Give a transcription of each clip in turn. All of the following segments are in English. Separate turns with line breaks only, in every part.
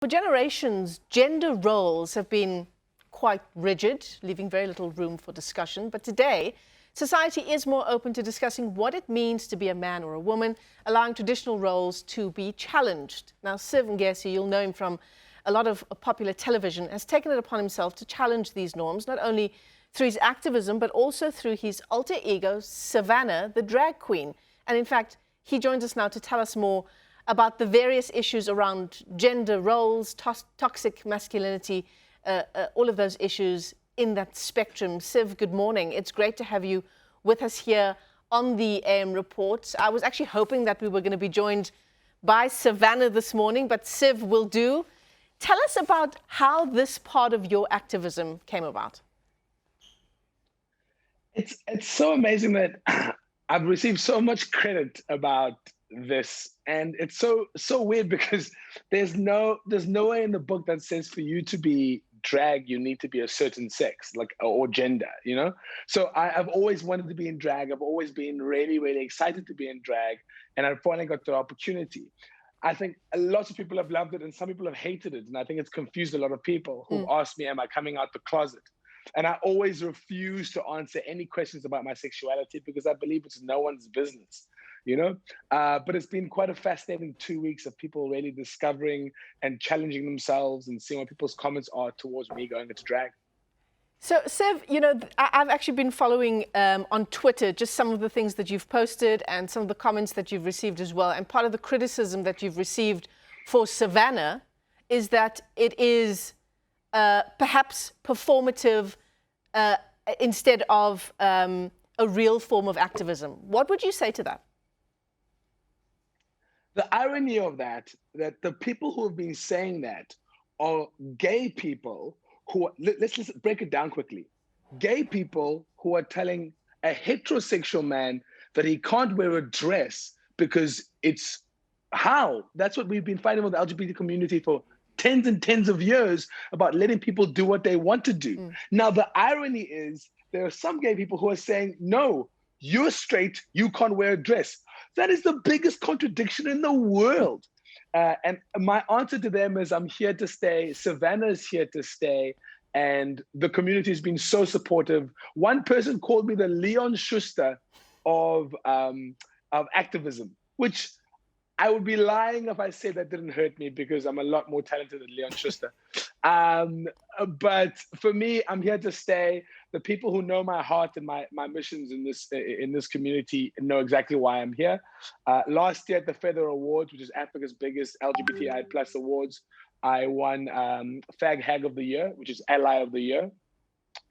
For generations, gender roles have been quite rigid, leaving very little room for discussion. But today, society is more open to discussing what it means to be a man or a woman, allowing traditional roles to be challenged. Now, Siv Ngesi, you'll know him from a lot of popular television, has taken it upon himself to challenge these norms, not only through his activism, but also through his alter ego, Sivanna, the drag queen. And in fact, he joins us now to tell us more about the various issues around gender roles, toxic masculinity, all of those issues in that spectrum. Siv, good morning. It's great to have you with us here on the AM Report. I was actually hoping that we were going to be joined by Sivanna this morning, but Siv will do. Tell us about how this part of your activism came about.
It's so amazing that I've received so much credit about this, and it's so weird because there's nowhere in the book that says for you to be drag you need to be a certain sex, like, or gender, you know. So I've always wanted to be in drag. I've always been really excited to be in drag, and I finally got the opportunity. I think a lot of people have loved it and some people have hated it, and I think it's confused a lot of people who've asked me, am I coming out the closet? And I always refuse to answer any questions about my sexuality because I believe it's no one's business, you know? But it's been quite a fascinating 2 weeks of people really discovering and challenging themselves and seeing what people's comments are towards me going into drag.
So, Siv, you know, I've actually been following on Twitter just some of the things that you've posted and some of the comments that you've received as well. And part of the criticism that you've received for Sivanna is that it is perhaps performative instead of a real form of activism. What would you say to that?
The irony of that the people who have been saying that are gay people who, let's break it down quickly. Gay people who are telling a heterosexual man that he can't wear a dress because it's how? That's what we've been fighting with the LGBT community for tens and tens of years, about letting people do what they want to do. Now, the irony is there are some gay people who are saying, no, you're straight, you can't wear a dress. That is the biggest contradiction in the world. And my answer to them is, I'm here to stay. Sivanna is here to stay. And the community has been so supportive. One person called me the Leon Schuster of activism, which I would be lying if I said that didn't hurt me because I'm a lot more talented than Leon Schuster. But for me, I'm here to stay. The people who know my heart and my missions in this community know exactly why I'm here. Last year at the Feather Awards, which is Africa's biggest LGBTI plus awards, I won Fag Hag of the Year, which is Ally of the Year.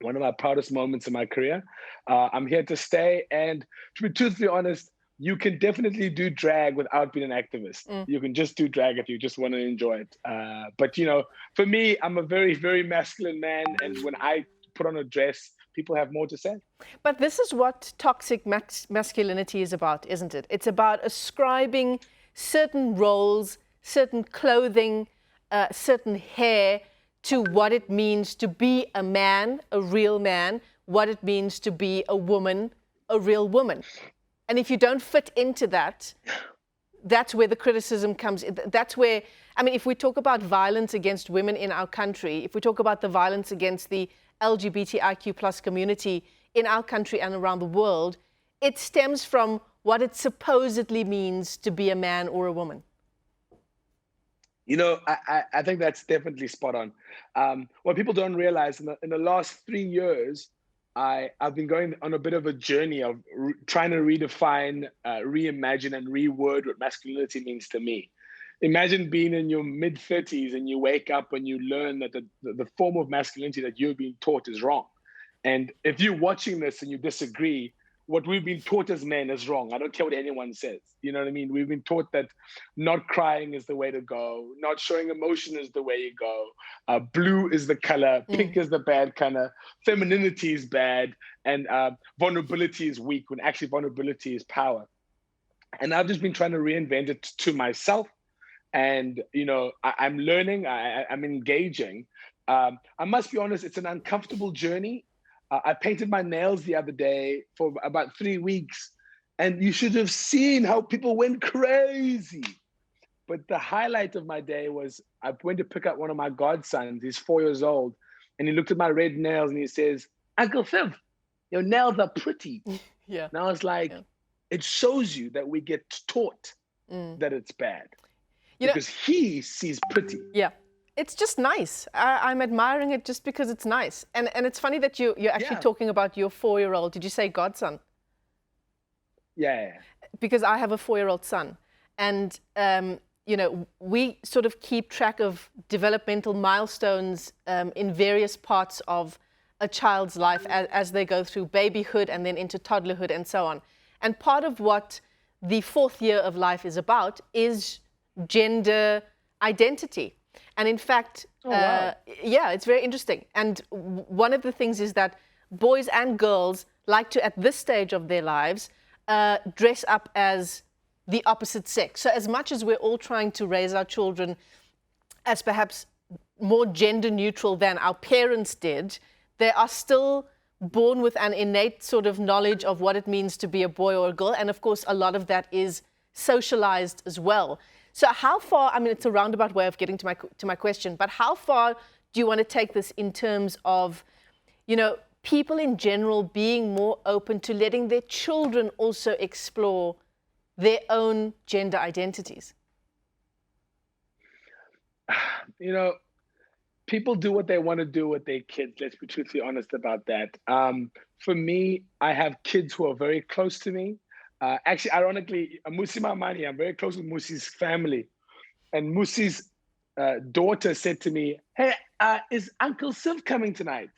One of my proudest moments in my career. I'm here to stay. And to be truthfully honest, you can definitely do drag without being an activist. You can just do drag if you just want to enjoy it. But, you know, for me, I'm a very masculine man. And when I put on a dress, people have more to say.
But this is what toxic masculinity is about, isn't it? It's about ascribing certain roles, certain clothing, certain hair to what it means to be a man, a real man, what it means to be a woman, a real woman. And if you don't fit into that, that's where the criticism comes in. That's where, I mean, if we talk about violence against women in our country, if we talk about the violence against the LGBTIQ plus community in our country and around the world, it stems from what it supposedly means to be a man or a woman.
You know, I think that's definitely spot on. What people don't realize, in the last 3 years, I've been going on a bit of a journey of trying to redefine, reimagine and reword what masculinity means to me. Imagine being in your mid-30s and you wake up and you learn that the form of masculinity that you're being taught is wrong. And if you're watching this and you disagree, what we've been taught as men is wrong. I don't care what anyone says. You know what I mean? We've been taught that not crying is the way to go. Not showing emotion is the way you go. Blue is the color. Pink is the bad color. Femininity is bad. And vulnerability is weak, when actually vulnerability is power. And I've just been trying to reinvent it to myself. And, you know, I'm learning. I'm engaging. I must be honest, it's an uncomfortable journey. I painted my nails the other day for about 3 weeks, and you should have seen how people went crazy. But the highlight of my day was I went to pick up one of my godsons. He's 4 years old. And he looked at my red nails and he says, Uncle Siv, your nails are pretty.
Yeah.
And I was like, it shows you that we get taught that it's bad. Because he sees pretty.
Yeah. It's just nice. I'm admiring it just because it's nice. And it's funny that you're actually talking about your 4-year-old. Did you say godson?
Yeah.
Because I have a 4-year-old son. And, you know, we sort of keep track of developmental milestones in various parts of a child's life as they go through babyhood and then into toddlerhood and so on. And part of what the 4th year of life is about is gender identity. And in fact, yeah, it's very interesting. And one of the things is that boys and girls like to, at this stage of their lives, dress up as the opposite sex. So as much as we're all trying to raise our children as perhaps more gender neutral than our parents did, they are still born with an innate sort of knowledge of what it means to be a boy or a girl. And of course, a lot of that is socialized as well. So how far, I mean, it's a roundabout way of getting to my question, but how far do you want to take this in terms of, you know, people in general being more open to letting their children also explore their own gender identities?
You know, people do what they want to do with their kids. Let's be truthfully honest about that. For me, I have kids who are very close to me. Actually, ironically, Musi Mamani, I'm very close with Musi's family. And Musi's daughter said to me, hey, is Uncle Siv coming tonight?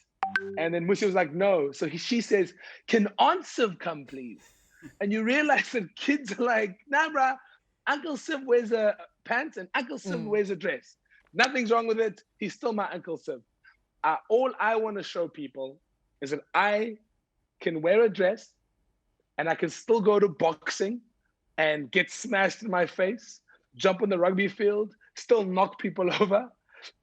And then Musi was like, no. So she says, can Aunt Siv come, please? And you realize that kids are like, nah, bruh, Uncle Siv wears a pants and Uncle Siv wears a dress. Nothing's wrong with it. He's still my Uncle Siv. All I want to show people is that I can wear a dress and I can still go to boxing and get smashed in my face, jump on the rugby field, still knock people over.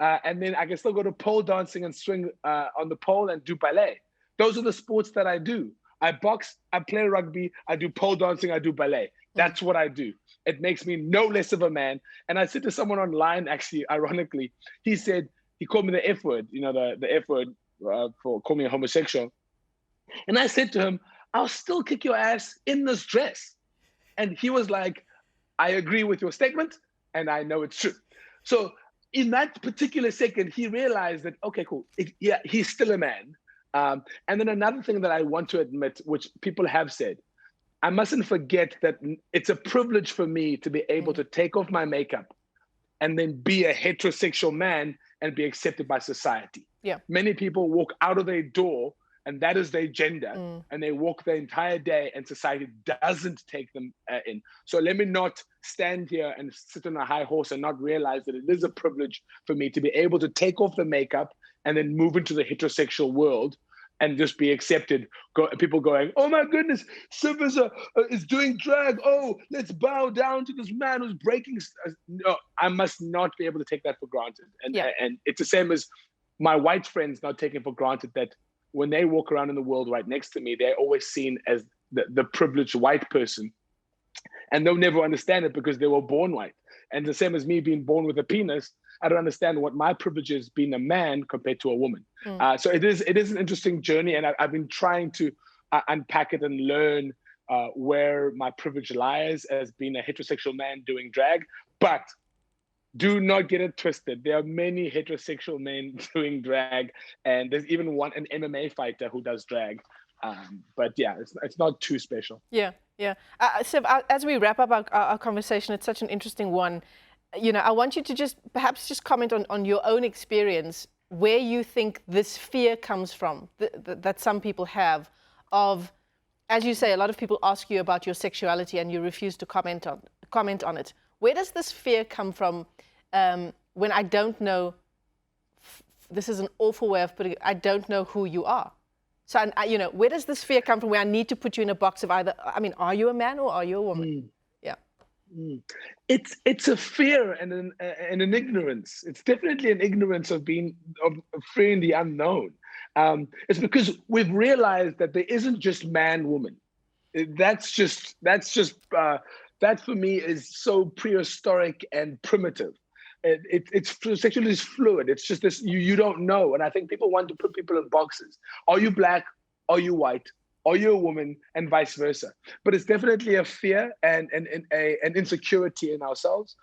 And then I can still go to pole dancing and swing on the pole and do ballet. Those are the sports that I do. I box, I play rugby, I do pole dancing, I do ballet. That's what I do. It makes me no less of a man. And I said to someone online, actually, ironically, he said, he called me the F word, you know, the F word for calling me a homosexual. And I said to him, I'll still kick your ass in this dress. And he was like, I agree with your statement, and I know it's true. So in that particular second, he realized that, okay, cool. Yeah, he's still a man. And then another thing that I want to admit, which people have said, I mustn't forget that it's a privilege for me to be able to take off my makeup and then be a heterosexual man and be accepted by society.
Yeah.
Many people walk out of their door and that is their gender, and they walk the entire day and society doesn't take them in. So let me not stand here and sit on a high horse and not realize that it is a privilege for me to be able to take off the makeup and then move into the heterosexual world and just be accepted. People going, oh my goodness, Siv is doing drag. Oh, let's bow down to this man who's breaking. No, I must not be able to take that for granted. And it's the same as my white friends not taking for granted that when they walk around in the world right next to me, they're always seen as the privileged white person. And they'll never understand it because they were born white. And the same as me being born with a penis, I don't understand what my privilege is being a man compared to a woman. So it is an interesting journey. And I've been trying to unpack it and learn where my privilege lies as being a heterosexual man doing drag. But do not get it twisted. There are many heterosexual men doing drag, and there's even an MMA fighter who does drag. But yeah, it's not too special.
Yeah. So as we wrap up our conversation, it's such an interesting one. You know, I want you to perhaps just comment on your own experience, where you think this fear comes from that some people have of, as you say, a lot of people ask you about your sexuality and you refuse to comment on it. Where does this fear come from when I don't know, this is an awful way of putting it, I don't know who you are? So, you know, where does this fear come from where I need to put you in a box of either, I mean, are you a man or are you a woman? Yeah.
It's a fear and an ignorance. It's definitely an ignorance of fearing the unknown. It's because we've realized that there isn't just man, woman. That's just that for me is so prehistoric and primitive. It's sexuality is fluid. It's just this, you don't know. And I think people want to put people in boxes. Are you black? Are you white? Are you a woman? And vice versa. But it's definitely a fear and an insecurity in ourselves.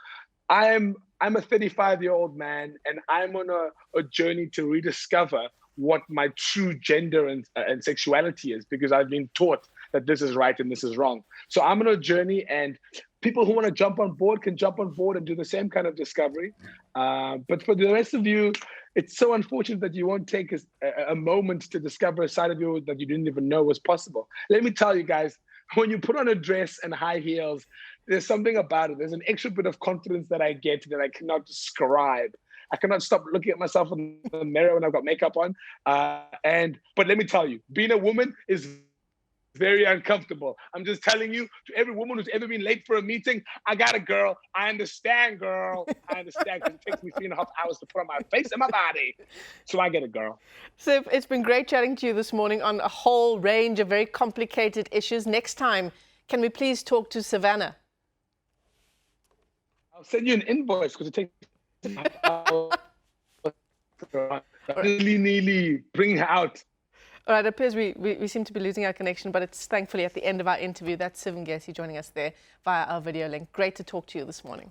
I'm a 35-year-old man, and I'm on a journey to rediscover what my true gender and sexuality is, because I've been taught that this is right and this is wrong. So I'm on a journey, and people who want to jump on board can jump on board and do the same kind of discovery. But for the rest of you, it's so unfortunate that you won't take a moment to discover a side of you that you didn't even know was possible. Let me tell you guys, when you put on a dress and high heels, there's something about it. There's an extra bit of confidence that I get that I cannot describe. I cannot stop looking at myself in the mirror when I've got makeup on. But let me tell you, being a woman is very uncomfortable. I'm just telling you, to every woman who's ever been late for a meeting, I got a girl. I understand, girl. I understand, because it takes me 3.5 hours to put on my face and my body. So I get a girl.
Siv, it's been great chatting to you this morning on a whole range of very complicated issues. Next time, can we please talk to Sivanna?
I'll send you an invoice, because it takes nearly bring her out.
All right, it appears we seem to be losing our connection, but it's thankfully at the end of our interview. That's Siv Ngesi joining us there via our video link. Great to talk to you this morning.